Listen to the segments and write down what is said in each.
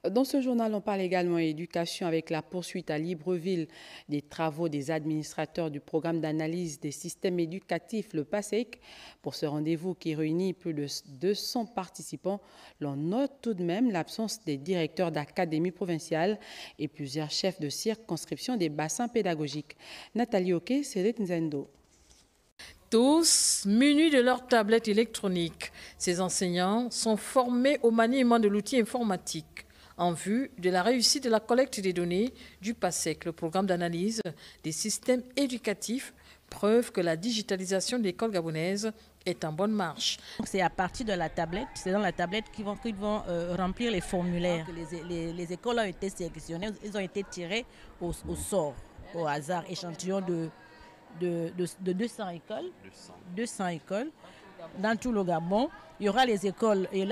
Dans ce journal, on parle également éducation avec la poursuite à Libreville des travaux des administrateurs du programme d'analyse des systèmes éducatifs, le PASSEC. Pour ce rendez-vous qui réunit plus de 200 participants, l'on note tout de même l'absence des directeurs d'académie provinciale et plusieurs chefs de circonscription des bassins pédagogiques. Nathalie Oké, Cédric Nzendo. Tous munis de leur tablette électronique, ces enseignants sont formés au maniement de l'outil informatique en vue de la réussite de la collecte des données du PASSEC, le programme d'analyse des systèmes éducatifs, preuve que la digitalisation de l'école gabonaise est en bonne marche. C'est à partir de la tablette, c'est dans la tablette qu'ils vont remplir les formulaires. Les écoles ont été sélectionnées, ils ont été tirés au sort, au hasard, échantillon de 200 écoles. 200 écoles. Dans tout le Gabon, il y aura les écoles, il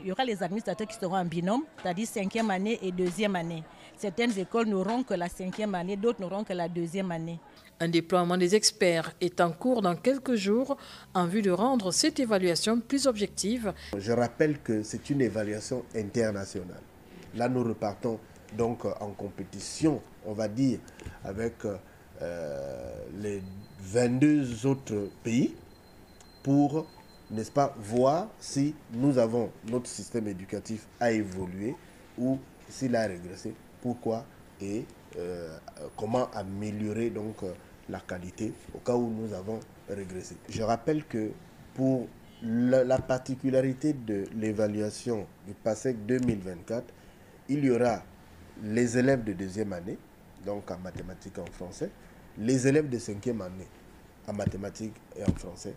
y aura les administrateurs qui seront en binôme, c'est-à-dire 5e année et 2e année. Certaines écoles n'auront que la 5e année, d'autres n'auront que la 2e année. Un déploiement des experts est en cours dans quelques jours en vue de rendre cette évaluation plus objective. Je rappelle que c'est une évaluation internationale. Là, nous repartons donc en compétition, on va dire, avec les 22 autres pays pour, n'est-ce pas, voir si nous avons notre système éducatif a évolué ou s'il a régressé, pourquoi et comment améliorer donc la qualité au cas où nous avons régressé. Je rappelle que pour la particularité de l'évaluation du PASSEC 2024, il y aura les élèves de 2e année, donc en mathématiques et en français, les élèves de 5e année en mathématiques et en français,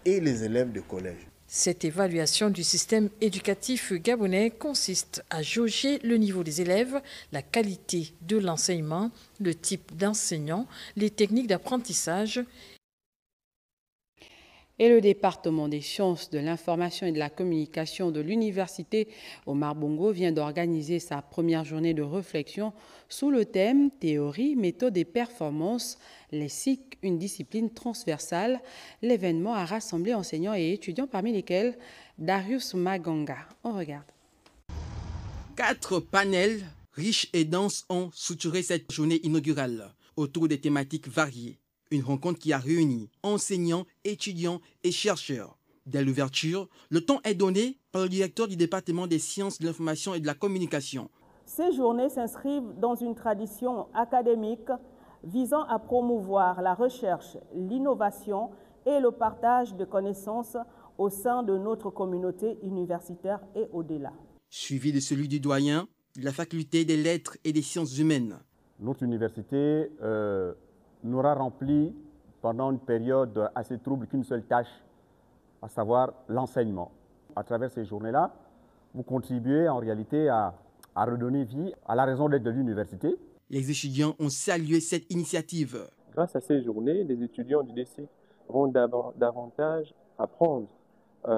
et les élèves de collège. Cette évaluation du système éducatif gabonais consiste à jauger le niveau des élèves, la qualité de l'enseignement, le type d'enseignant, les techniques d'apprentissage. Et le département des sciences de l'information et de la communication de l'université Omar Bongo vient d'organiser sa première journée de réflexion sous le thème « Théorie, méthode et performance, les SIC, une discipline transversale ». L'événement a rassemblé enseignants et étudiants parmi lesquels Darius Maganga. On regarde. 4 panels riches et denses ont structuré cette journée inaugurale autour des thématiques variées. Une rencontre qui a réuni enseignants, étudiants et chercheurs. Dès l'ouverture, le ton est donné par le directeur du département des sciences de l'information et de la communication. Ces journées s'inscrivent dans une tradition académique visant à promouvoir la recherche, l'innovation et le partage de connaissances au sein de notre communauté universitaire et au-delà. Suivi de celui du doyen de la faculté des lettres et des sciences humaines. Notre université n'aura rempli pendant une période assez trouble qu'une seule tâche, à savoir l'enseignement. À travers ces journées-là, vous contribuez en réalité à redonner vie à la raison d'être de l'université. Les étudiants ont salué cette initiative. Grâce à ces journées, les étudiants du DECIC vont davantage apprendre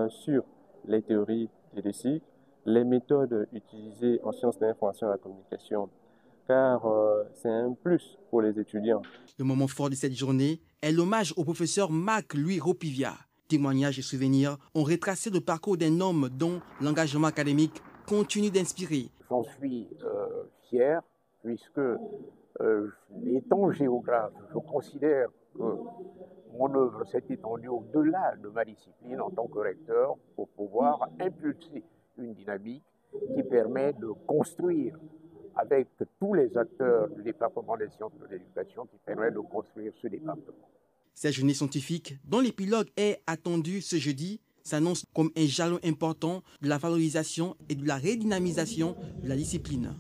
sur les théories du DECIC, les méthodes utilisées en sciences de l'information et de la communication, car c'est un plus pour les étudiants. Le moment fort de cette journée est l'hommage au professeur Marc-Louis Ropivia. Témoignages et souvenirs ont retracé le parcours d'un homme dont l'engagement académique continue d'inspirer. J'en suis fier, puisque étant géographe, je considère que mon œuvre s'est étendue au-delà de ma discipline en tant que recteur pour pouvoir impulser une dynamique qui permet de construire avec tous les acteurs du département des sciences de l'éducation qui permet de construire ce département. Cette journée scientifique, dont l'épilogue est attendu ce jeudi, s'annonce comme un jalon important de la valorisation et de la redynamisation de la discipline.